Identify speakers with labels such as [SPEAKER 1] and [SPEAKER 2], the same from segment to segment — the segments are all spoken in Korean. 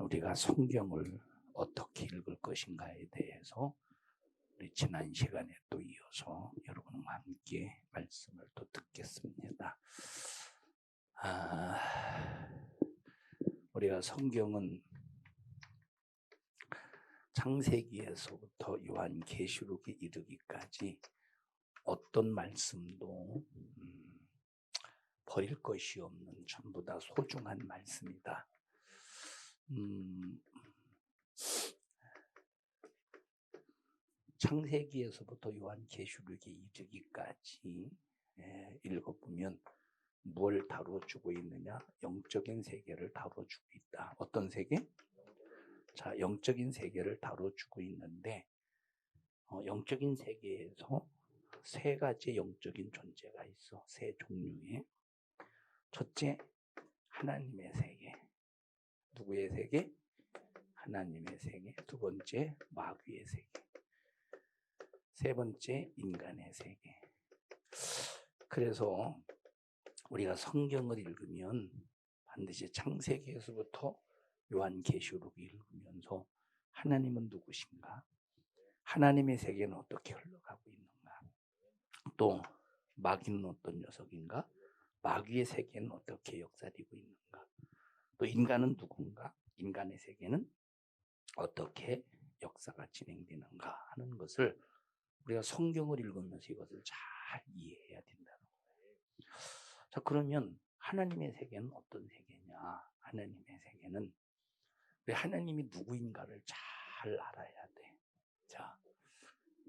[SPEAKER 1] 우리가 성경을 어떻게 읽을 것인가에 대해서 우리 지난 시간에 또 이어서 여러분과 함께 말씀을 또 듣겠습니다. 우리가 성경은 창세기에서부터 요한계시록에 이르기까지 어떤 말씀도 버릴 것이 없는 전부 다 소중한 말씀이다. 창세기에서부터 요한계시록에 이르기까지 읽어보면 뭘 다뤄주고 있느냐? 영적인 세계를 다뤄주고 있다. 어떤 세계? 자, 영적인 세계를 다뤄주고 있는데 영적인 세계에서 세 가지 영적인 존재가 있어. 세 종류의. 첫째, 하나님의 세계. 누구의 세계? 하나님의 세계. 두 번째, 마귀의 세계. 세 번째, 인간의 세계. 그래서 우리가 성경을 읽으면 반드시 창세기에서부터 요한계시록을 읽으면서 하나님은 누구신가? 하나님의 세계는 어떻게 흘러가고 있는가? 또 마귀는 어떤 녀석인가? 마귀의 세계는 어떻게 역사되고 있는가? 또 인간은 누군가? 인간의 세계는 어떻게 역사가 진행되는가 하는 것을 우리가 성경을 읽으면서 이것을 잘 이해해야 된다는 거예요. 자, 그러면 하나님의 세계는 어떤 세계냐? 하나님의 세계는 우리 하나님이 누구인가를 잘 알아야 돼. 자,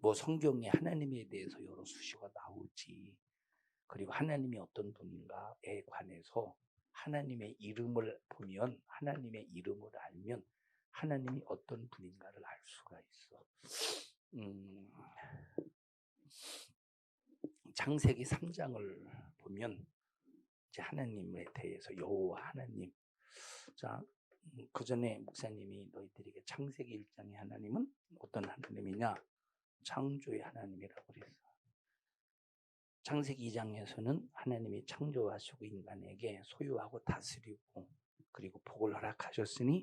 [SPEAKER 1] 뭐 성경에 하나님에 대해서 여러 수시가 나오지. 그리고 하나님이 어떤 분인가에 관해서 하나님의 이름을 보면, 하나님의 이름을 알면 하나님이 어떤 분인가를 알 수가 있어. 창세기 3장을 보면 이제 하나님에 대해서 여호와 하나님. 자, 그 전에 목사님이 너희들에게 창세기 1장의 하나님은 어떤 하나님이냐? 창조의 하나님이라고 그랬어. 창세기 2장에서는 하나님이 창조하시고 인간에게 소유하고 다스리고 그리고 복을 허락하셨으니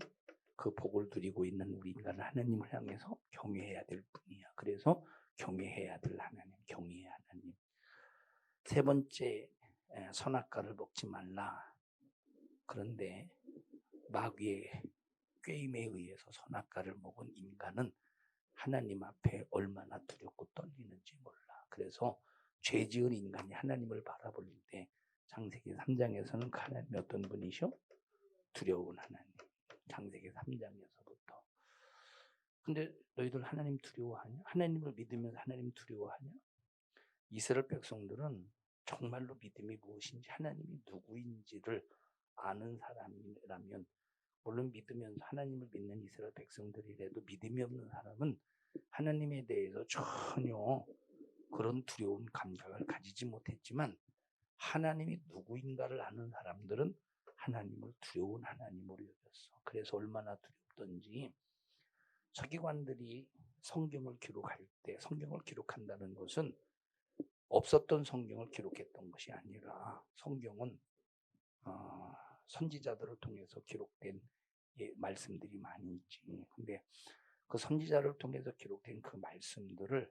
[SPEAKER 1] 그 복을 누리고 있는 우리 인간은 하나님을 향해서 경외해야 될 뿐이야. 그래서 경외해야 될 하나님, 경외의 하나님. 세 번째, 선악과를 먹지 말라. 그런데 마귀의 꾀임에 의해서 선악과를 먹은 인간은 하나님 앞에 얼마나 두렵고 떨리는지 몰라. 그래서 죄 지은 인간이 하나님을 바라볼 때 창세기 3장에서는 하나님이 어떤 분이셔? 두려운 하나님. 창세기 3장에서부터. 근데 너희들 하나님 두려워하냐? 하나님을 믿으면서 하나님 두려워하냐? 이스라엘 백성들은 정말로 믿음이 무엇인지 하나님이 누구인지를 아는 사람이라면, 물론 믿으면서 하나님을 믿는 이스라엘 백성들이라도 믿음이 없는 사람은 하나님에 대해서 전혀 그런 두려운 감각을 가지지 못했지만 하나님이 누구인가를 아는 사람들은 하나님을 두려운 하나님으로 여겼어. 그래서 얼마나 두렵던지 서기관들이 성경을 기록할 때, 성경을 기록한다는 것은 없었던 성경을 기록했던 것이 아니라 성경은 선지자들을 통해서 기록된 말씀들이 많이 있지. 근데 그 선지자를 통해서 기록된 그 말씀들을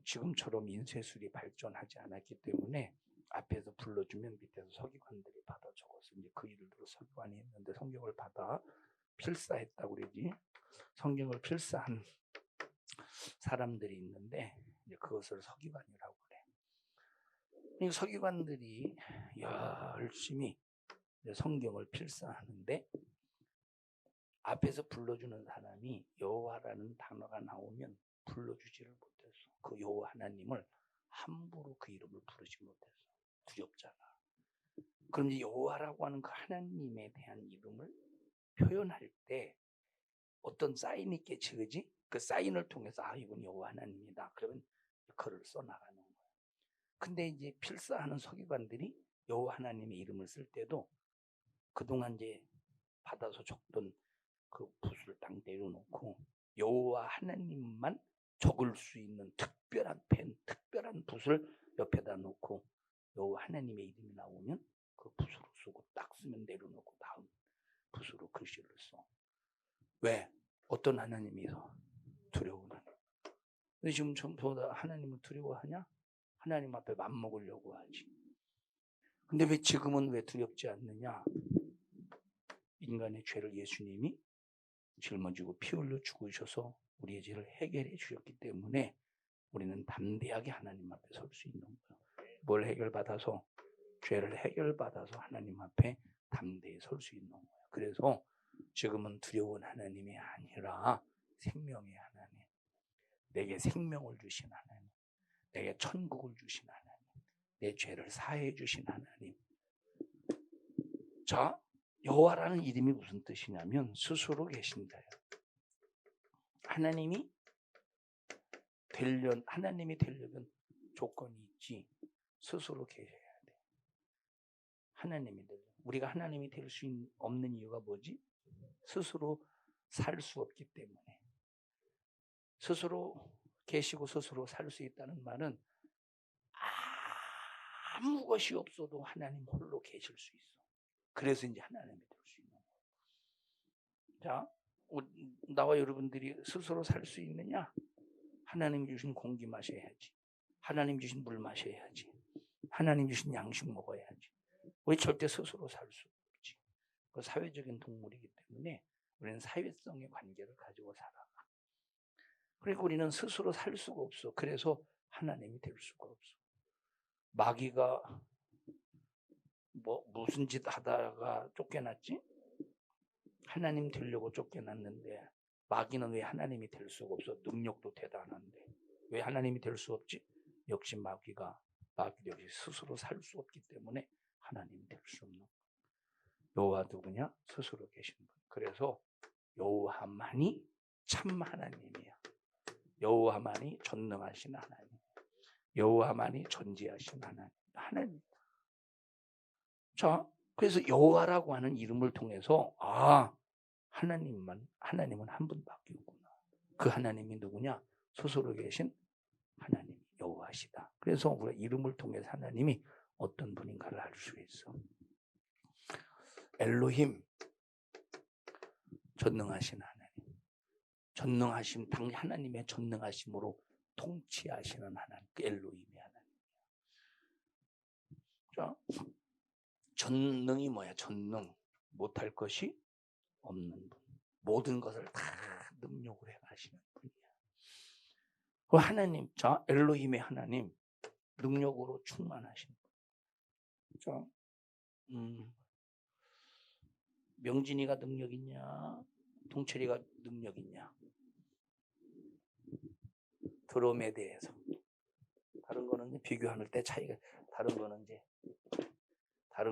[SPEAKER 1] 지금처럼 인쇄술이 발전하지 않았기 때문에 앞에서 불러주면 밑에서 서기관들이 받아 적어서 이제 그 일을 서기관이 했는데 성경을 받아 필사했다고 그러지. 성경을 필사한 사람들이 있는데 이제 그것을 서기관이라고 그래. 이 서기관들이 열심히 성경을 필사하는데 앞에서 불러주는 사람이 여호와라는 단어가 나오면 불러주지를 못했어. 그 여호와 하나님을 함부로 그 이름을 부르지 못했어. 두렵잖아. 그럼 이제 여호와라고 하는 그 하나님에 대한 이름을 표현할 때 어떤 사인이 있겠지, 그지? 그 사인을 통해서 이건 여호와 하나님이다. 그러면 글을 써나가는 거야. 근데 이제 필사하는 서기관들이 여호와 하나님의 이름을 쓸 때도 그동안 이제 받아서 적던 그 붓을 딱 내려놓고 여호와 하나님만 적을 수 있는 특별한 펜, 특별한 붓을 옆에다 놓고 여호와 하나님의 이름이 나오면 그 붓으로 쓰고 딱 쓰면 내려놓고 다음. 붓으로 글씨를 써. 왜? 어떤 하나님이서 두려운 하나님. 근데 지금 전부다 하나님을 두려워하냐? 하나님 앞에 맘먹으려고 하지. 근데 왜 지금은 왜 두렵지 않느냐? 인간의 죄를 예수님이 짊어지고 피 흘려 죽으셔서 우리의 죄를 해결해 주셨기 때문에 우리는 담대하게 하나님 앞에 설 수 있는 거예요. 뭘 해결받아서? 죄를 해결받아서 하나님 앞에 담대히 설 수 있는 거예요. 그래서 지금은 두려운 하나님이 아니라 생명의 하나님, 내게 생명을 주신 하나님, 내게 천국을 주신 하나님, 내 죄를 사해 주신 하나님. 자, 여호와라는 이름이 무슨 뜻이냐면 스스로 계신다요. 하나님이 되려면 조건이 있지. 스스로 계셔야 돼. 하나님이 되려. 우리가 하나님이 될 수 없는 이유가 뭐지? 스스로 살 수 없기 때문에. 스스로 계시고 스스로 살 수 있다는 말은 아무 것이 없어도 하나님 홀로 계실 수 있어. 그래서 이제 하나님이 될 수 있는 거예요. 자, 나와 여러분들이 스스로 살 수 있느냐? 하나님 주신 공기 마셔야지. 하나님 주신 물 마셔야지. 하나님 주신 양식 먹어야지. 왜 절대 스스로 살 수 없지? 그 사회적인 동물이기 때문에 우리는 사회성의 관계를 가지고 살아가. 그러니까 우리는 스스로 살 수가 없어. 그래서 하나님이 될 수가 없어. 마귀가 무슨 짓 하다가 쫓겨났지? 하나님 되려고 쫓겨났는데 마귀는 왜 하나님이 될 수가 없어? 능력도 대단한데 왜 하나님이 될 수 없지? 역시 마귀도 역시 스스로 살 수 없기 때문에 하나님이 될 수 없는 거예요. 여호와 누구냐? 스스로 계신 분. 그래서 여호와만이 참 하나님이야. 여호와만이 전능하신 하나님, 여호와만이 전지하신 하나님. 자, 그래서 여호와라고 하는 이름을 통해서 하나님은 한 분밖에 없구나. 그 하나님이 누구냐? 스스로 계신 하나님 여호와시다. 그래서 우리가 이름을 통해서 하나님이 어떤 분인가를 알 수 있어. 엘로힘, 전능하신 하나님. 전능하심, 하나님의 전능하심으로 통치하시는 하나님, 그 엘로힘의 하나님. 자, 전능이 뭐야? 전능, 못할 것이 없는 분. 모든 것을 다 능력으로 행하시는 분이야. 그 하나님, 자, 엘로힘의 하나님, 능력으로 충만하신 분. 자, 명진이가 능력 있냐? 동철이가 능력 있냐? 드럼에 대해서. 다른 거는 비교할 때 차이가, 다른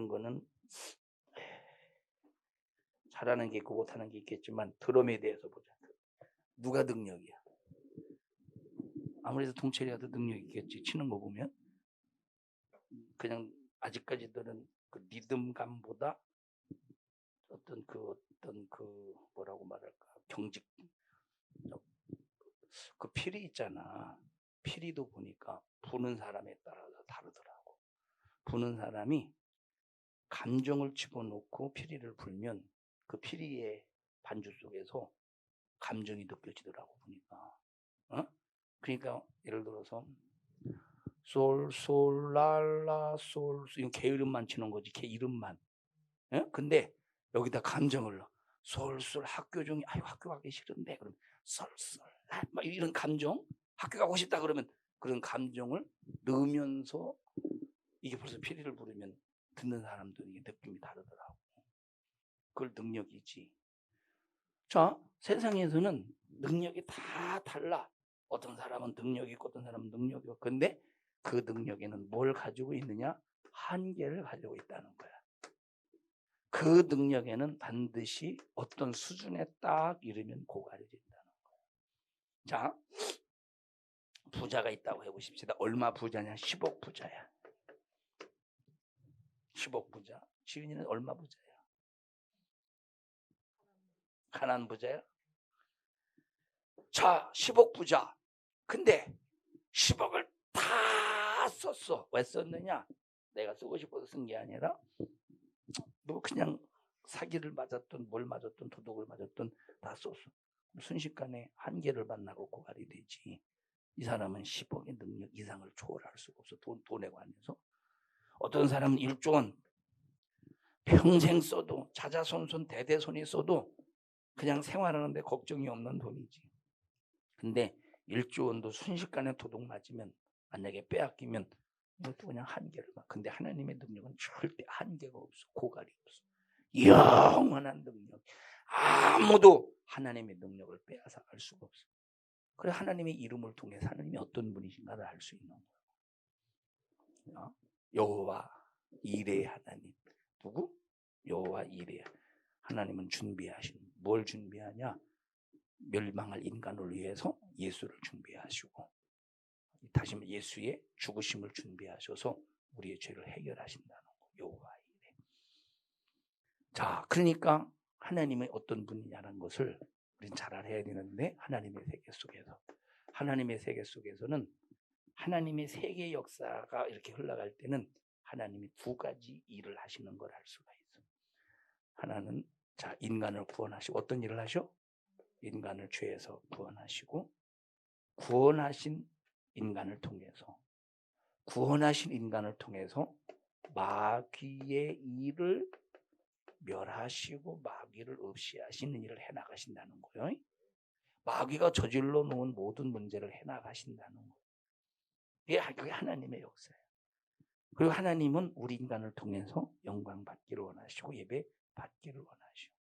[SPEAKER 1] 거는 잘하는 게 있고 못하는 게 있겠지만 드럼에 대해서 보자. 누가 능력이야? 아무래도 동철이가 더 능력이 있겠지. 치는 거 보면. 그냥 아직까지들은 그 리듬감보다 어떤 뭐라고 말할까? 경직. 그 피리 있잖아. 피리도 보니까 부는 사람에 따라서 다르더라고. 부는 사람이 감정을 집어넣고 피리를 불면 그 피리의 반주 속에서 감정이 느껴지더라고 보니까. 그러니까 예를 들어서 솔솔랄라 솔 이건 개 이름만 치는 거지. 개 이름만. 근데 여기다 감정을 넣어. 솔솔 학교 중에 학교 가기 싫은데 그럼 솔솔 막 이런 감정, 학교 가고 싶다 그러면 그런 감정을 넣으면서 이게 벌써 피리를 부르면 듣는 사람들이 느낌이 다르더라고. 그걸 능력이지. 자, 세상에서는 능력이 다 달라. 어떤 사람은 능력이 있고 어떤 사람은 능력이 없고. 근데 그 능력에는 뭘 가지고 있느냐? 한계를 가지고 있다는 거야. 그 능력에는 반드시 어떤 수준에 딱 이르면 고갈해진다는 거야. 자, 부자가 있다고 해보십시다. 얼마 부자냐? 10억 부자야. 10억 부자. 지은이는 얼마 부자야? 가난 부자야? 자, 10억 부자. 근데 10억을 다 썼어. 왜 썼느냐? 내가 쓰고 싶어서 쓴 게 아니라 뭐 그냥 사기를 맞았던 뭘 맞았던 도둑을 맞았던 다 썼어. 순식간에 한계를 만나고 고갈이 되지. 이 사람은 10억의 능력 이상을 초월할 수가 없어. 돈에 관해서. 어떤 사람은 1조 원 평생 써도 자자손손 대대손이 써도 그냥 생활하는데 걱정이 없는 돈이지. 근데 1조 원도 순식간에 도둑 맞으면 만약에 빼앗기면 이것도 그냥 한계를 봐. 근데 하나님의 능력은 절대 한계가 없어. 고갈이 없어. 영원한 능력. 아무도 하나님의 능력을 빼앗아 갈 수가 없어. 그래 하나님의 이름을 통해서 하나님이 어떤 분이신가를 알 수 있는 거예요. 여호와 이레 하나님. 누구? 여호와 이레. 하나님은 준비하신 뭘 준비하냐? 멸망할 인간을 위해서 예수를 준비하시고 다시 예수의 죽으심을 준비하셔서 우리의 죄를 해결하신다는 거. 여호와 이레. 자, 그러니까 하나님의 어떤 분이냐는 것을 우리는 잘 알아야 되는데 하나님의 세계 속에서는 하나님의 세계 역사가 이렇게 흘러갈 때는 하나님이 두 가지 일을 하시는 걸 알 수가 있어요. 하나는 자 인간을 구원하시고 어떤 일을 하셔? 인간을 죄에서 구원하시고 구원하신 인간을 통해서 마귀의 일을 멸하시고 마귀를 없이 하시는 일을 해나가신다는 거예요. 마귀가 저질러 놓은 모든 문제를 해나가신다는 거예요. 그게 하나님의 역사예요. 그리고 하나님은 우리 인간을 통해서 영광 받기를 원하시고 예배 받기를 원하시고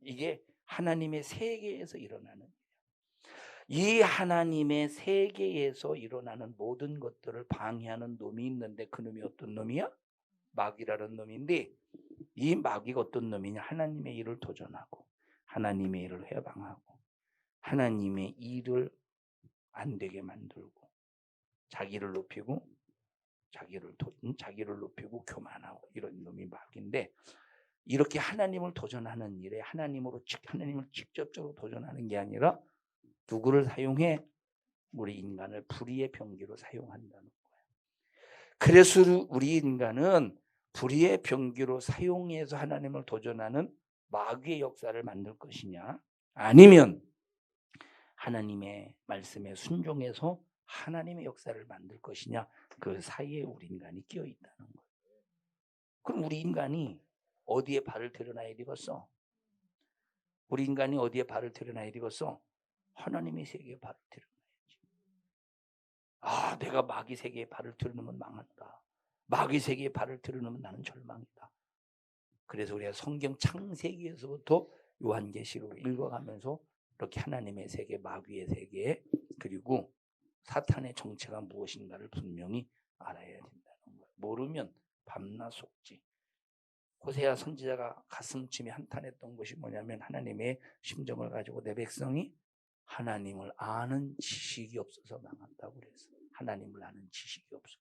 [SPEAKER 1] 이게 하나님의 세계에서 일어나는 일이에요. 이 하나님의 세계에서 일어나는 모든 것들을 방해하는 놈이 있는데 그 놈이 어떤 놈이야? 마귀라는 놈인데 이 마귀가 어떤 놈이냐? 하나님의 일을 도전하고 하나님의 일을 해방하고 하나님의 일을 안 되게 만들고 자기를 높이고 교만하고 이런 놈이 마귀인데 이렇게 하나님을 도전하는 일에 하나님을 직접적으로 도전하는 게 아니라 누구를 사용해? 우리 인간을 불의의 병기로 사용한다는 거예요. 그래서 우리 인간은 불의의 병기로 사용해서 하나님을 도전하는 마귀의 역사를 만들 것이냐 아니면 하나님의 말씀에 순종해서 하나님의 역사를 만들 것이냐 그 사이에 우리 인간이 끼어 있다는 거예요. 그럼 우리 인간이 어디에 발을 들여놔야 되겠어? 우리 인간이 어디에 발을 들여놔야 되겠어? 하나님의 세계에 발을 들여놔야지. 내가 마귀 세계에 발을 들여놓으면 망한다. 마귀 세계에 발을 들여놓으면 나는 절망이다. 그래서 우리가 성경 창세기에서부터 요한계시록을 읽어가면서 이렇게 하나님의 세계, 마귀의 세계, 그리고 사탄의 정체가 무엇인가를 분명히 알아야 된다는 거예요. 모르면 밤낮 속지. 호세아 선지자가 가슴쯤에 한탄했던 것이 뭐냐면 하나님의 심정을 가지고 내 백성이 하나님을 아는 지식이 없어서 망한다고 그랬어요. 하나님을 아는 지식이 없어.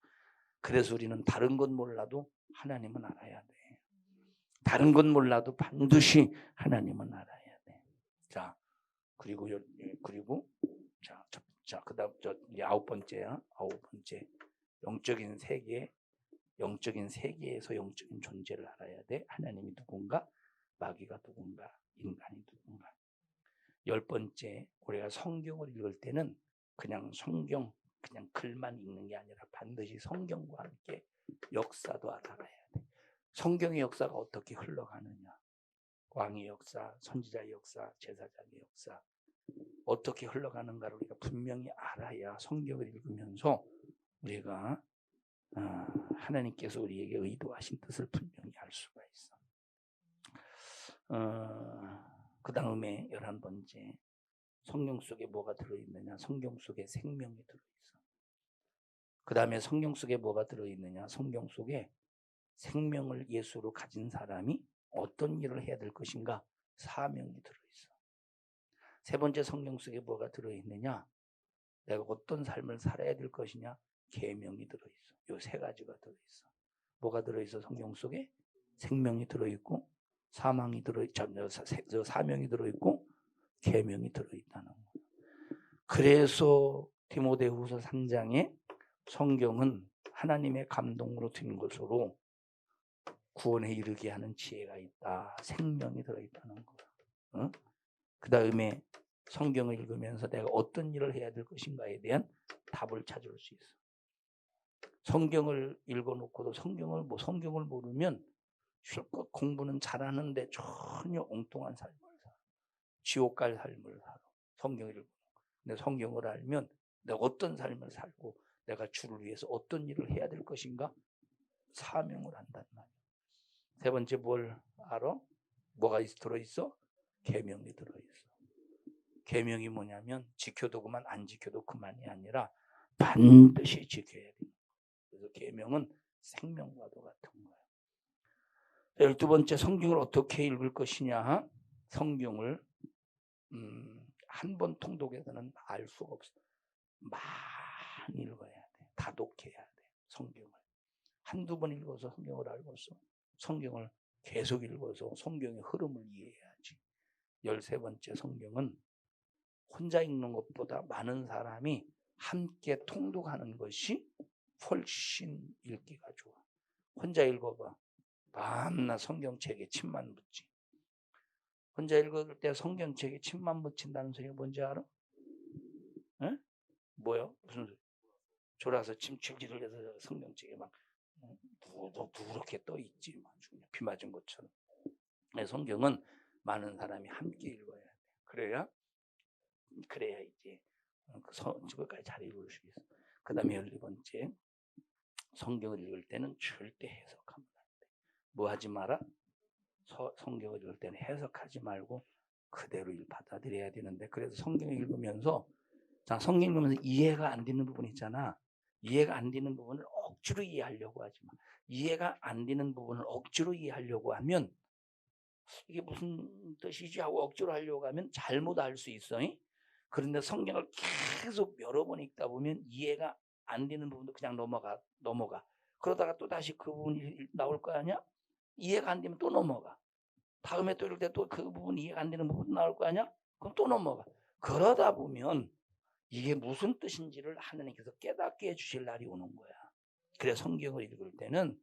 [SPEAKER 1] 그래서 우리는 다른 건 몰라도 하나님은 알아야 돼. 다른 건 몰라도 반드시 하나님은 알아야 돼. 자, 그리고 그다음 아홉 번째 영적인 세계에서 영적인 존재를 알아야 돼. 하나님이 누군가, 마귀가 누군가, 인간이 누군가. 10번째, 우리가 성경을 읽을 때는 그냥 그냥 글만 읽는 게 아니라 반드시 성경과 함께 역사도 알아가야 돼. 성경의 역사가 어떻게 흘러가느냐. 왕의 역사, 선지자의 역사, 제사장의 역사 어떻게 흘러가는가를 우리가 분명히 알아야 성경을 읽으면서 우리가 하나님께서 우리에게 의도하신 뜻을 분명히 알 수가 있어. 그 다음에 11번째, 성경 속에 뭐가 들어있느냐? 성경 속에 생명이 들어있어. 그 다음에 성경 속에 뭐가 들어있느냐? 성경 속에 생명을 예수로 가진 사람이 어떤 일을 해야 될 것인가? 사명이 들어있어. 세 번째, 성경 속에 뭐가 들어있느냐? 내가 어떤 삶을 살아야 될 것이냐? 계명이 들어있어. 요 세 가지가 들어있어. 뭐가 들어있어? 성경 속에 생명이 들어있고 사명이 들어있고 계명이 들어있다는 거예요. 그래서 디모데후서 3장에 성경은 하나님의 감동으로 든 것으로 구원에 이르게 하는 지혜가 있다. 생명이 들어있다는 거. 어? 그 다음에 성경을 읽으면서 내가 어떤 일을 해야 될 것인가에 대한 답을 찾을 수 있어. 성경을 읽어놓고도 성경을 모르면 실컷 공부는 잘하는데 전혀 엉뚱한 삶을 살아. 지옥 갈 삶을 살아. 성경을 읽고. 근데 성경을 알면 내가 어떤 삶을 살고 내가 주를 위해서 어떤 일을 해야 될 것인가 사명을 한단 말이야. 세 번째 뭘 알아? 뭐가 들어있어? 계명이 들어있어. 계명이 뭐냐면 지켜도 그만 안 지켜도 그만이 아니라 반드시 지켜야 돼. 그래서 계명은 생명과도 같은 거야. 12번째 성경을 어떻게 읽을 것이냐? 성경을 한 번 통독해서는 알 수가 없어. 많이 읽어야 돼. 다독해야 돼. 성경을. 한두 번 읽어서 성경을 알고서 성경을 계속 읽어서 성경의 흐름을 이해해야지. 13번째 성경은 혼자 읽는 것보다 많은 사람이 함께 통독하는 것이 훨씬 읽기가 좋아. 혼자 읽어봐. 밤낮 성경책에 침만 묻지. 혼자 읽을 때 성경책에 침만 묻힌다는 소리가 뭔지 알아? 에? 뭐요? 무슨 소리? 졸아서 침 질질 흘려서 성경책에 막 누렇게 떠 있지. 비 맞은 것처럼. 성경은 많은 사람이 함께 읽어야 돼. 그래야 이제 그것까지 잘 읽을 수 있어. 그 다음에 12번째 성경을 읽을 때는 절대 해석하면 안 돼. 뭐 하지 마라? 성경을 읽을 때는 해석하지 말고 그대로 받아들여야 되는데, 그래서 성경을 읽으면서 성경 읽으면서 이해가 안 되는 부분 있잖아. 이해가 안 되는 부분을 억지로 이해하려고 하지 마. 이해가 안 되는 부분을 억지로 이해하려고 하면 이게 무슨 뜻이지 하고 억지로 하려고 하면 잘못 알 수 있어. 그런데 성경을 계속 여러 번 읽다 보면 이해가 안 되는 부분도 그냥 넘어가. 그러다가 또 다시 그 부분이 나올 거 아니야? 이해가 안 되면 또 넘어가. 다음에 또 읽을 때 또 그 부분 이해가 안 되는 부분 나올 거 아니야? 그럼 또 넘어가. 그러다 보면 이게 무슨 뜻인지를 하나님께서 깨닫게 해주실 날이 오는 거야. 그래서 성경을 읽을 때는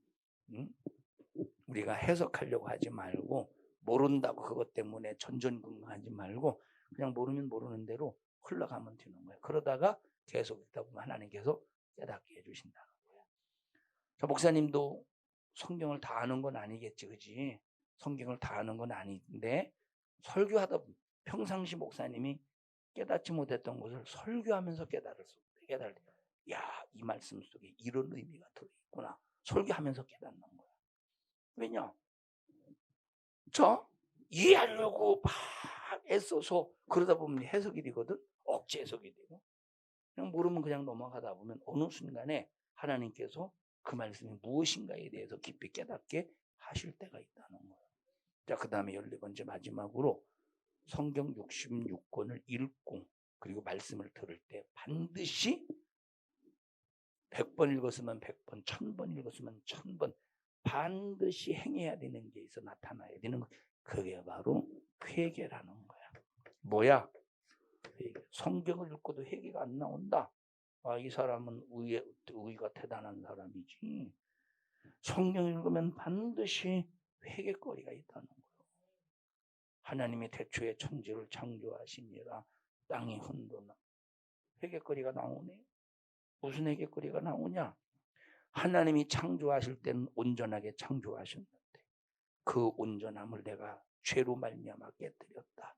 [SPEAKER 1] 우리가 해석하려고 하지 말고, 모른다고 그것 때문에 전전긍긍하지 말고 그냥 모르면 모르는 대로 흘러가면 되는 거야. 그러다가 계속 읽다 보면 하나님께서 깨닫게 해주신다는 거야. 저 목사님도 성경을 다 아는 건 아니겠지, 그지? 성경을 다 아는 건 아닌데 설교하다 보면 평상시 목사님이 깨닫지 못했던 것을 설교하면서 깨달을 때, 야, 이 말씀 속에 이런 의미가 들어있구나. 설교하면서 깨닫는 거야. 왜냐? 이해하려고 막 애써서 그러다 보면 해석이 되거든. 억지 해석이 되고. 그냥 모르면 그냥 넘어가다 보면 어느 순간에 하나님께서 그 말씀이 무엇인가에 대해서 깊이 깨닫게 하실 때가 있다는 거예요. 자, 그 다음에 14번째 마지막으로 성경 66권을 읽고 그리고 말씀을 들을 때 반드시 100번 읽었으면 100번, 1000번 읽었으면 1000번 반드시 행해야 되는 게 있어 나타나야 되는 거. 그게 바로 회개라는 거야. 뭐야? 회개. 성경을 읽고도 회개가 안 나온다. 이 사람은 의가 대단한 사람이지. 성경 읽으면 반드시 회개거리가 있다는 거예요. 하나님이 태초에 천지를 창조하시니라 땅이 흔들나. 회개거리가 나오네. 무슨 회개거리가 나오냐? 하나님이 창조하실 때는 온전하게 창조하셨는데 그 온전함을 내가 죄로 말미암아 깨뜨렸다.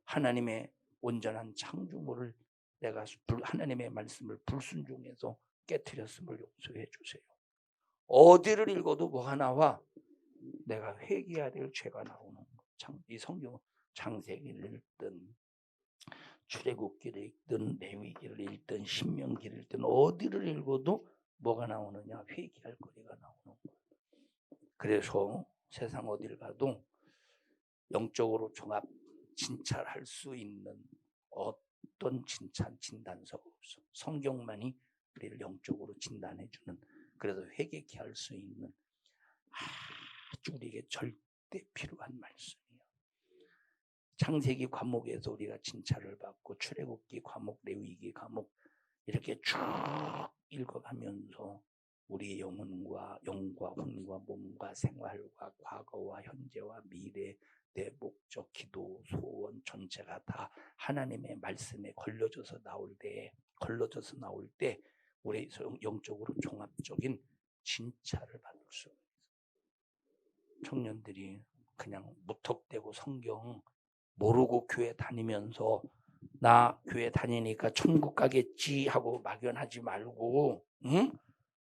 [SPEAKER 1] 하나님의 온전한 창조물을 내가 하나님의 말씀을 불순종해서 깨뜨렸음을 용서해 주세요. 어디를 읽어도 뭐가 나와? 내가 회개해야 될 죄가 나오는 거. 이 성경 창세기를 읽든 출애굽기를 읽든 레위기를 읽든 신명기를 읽든 어디를 읽어도 뭐가 나오느냐? 회개할 거리가 나오는 거예요. 그래서 세상 어디를 가도 영적으로 종합 진찰할 수 있는 어떤 진단서가 없어. 성경만이 우리를 영적으로 진단해주는, 그래서 회개케 할 수 있는 아주 우리에게 절대 필요한 말씀이에요. 창세기 과목에서 우리가 진찰을 받고 출애굽기 과목, 레위기 과목 이렇게 쭉 읽어가면서 우리 영과 혼과 몸과 생활과 과거와 현재와 미래, 내 목적, 기도, 소원 전체가 다 하나님의 말씀에 걸러져서 나올 때 우리 영적으로 종합적인 진짜를 받을 수 있어요. 청년들이 그냥 무턱대고 성경 모르고 교회 다니면서 나 교회 다니니까 천국 가겠지 하고 막연하지 말고, 응?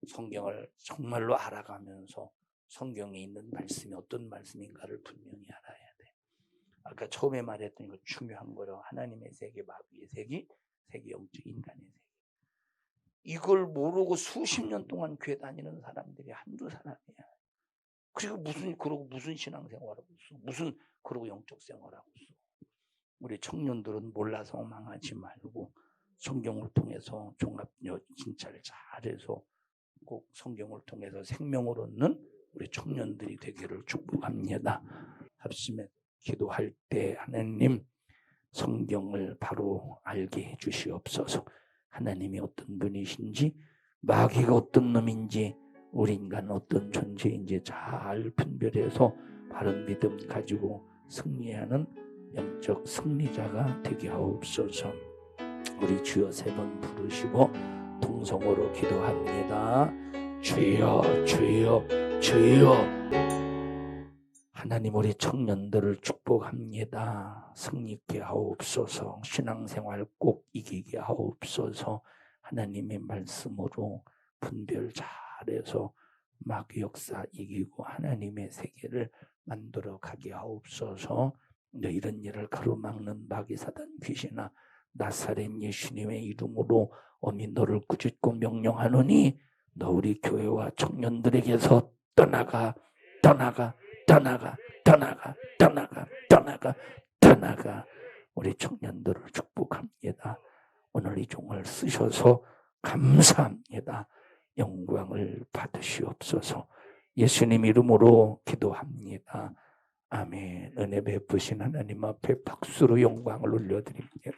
[SPEAKER 1] 성경을 정말로 알아가면서 성경에 있는 말씀이 어떤 말씀인가를 분명히 알아야 돼. 아까 처음에 말했던 거 중요한 거로 하나님의 세계, 마귀의 세계, 세계 영적 인간의 세계. 이걸 모르고 수십 년 동안 교회 다니는 사람들이 한두 사람이야. 그리고 무슨 신앙생활하고 있어? 그러고 영적 생활하고 있어? 우리 청년들은 몰라서 망하지 말고 성경을 통해서 종합적 진짜를 잘해서 꼭 성경을 통해서 생명을 얻는 우리 청년들이 되기를 축복합니다. 합심해 기도할 때 하나님 성경을 바로 알게 해주시옵소서. 하나님이 어떤 분이신지, 마귀가 어떤 놈인지, 우리 인간은 어떤 존재인지 잘 분별해서 바른 믿음 가지고 승리하는 영적 승리자가 되게 하옵소서. 우리 주여 3번 부르시고 동성으로 기도합니다. 주여, 주여, 주여. 하나님 우리 청년들을 축복합니다. 승리케 하옵소서. 신앙생활 꼭 이기게 하옵소서. 하나님의 말씀으로 분별 잘해서 마귀 역사 이기고 하나님의 세계를 만들어 가게 하옵소서. 이런 일을 가로막는 마귀 사단 귀신아, 나사렛 예수님의 이름으로 어미 너를 꾸짖고 명령하노니 너 우리 교회와 청년들에게서 떠나가 우리 청년들을 축복합니다. 오늘 이 종을 쓰셔서 감사합니다. 영광을 받으시옵소서. 예수님 이름으로 기도합니다. 아멘. 은혜 베푸신 하나님 앞에 박수로 영광을 올려드립니다.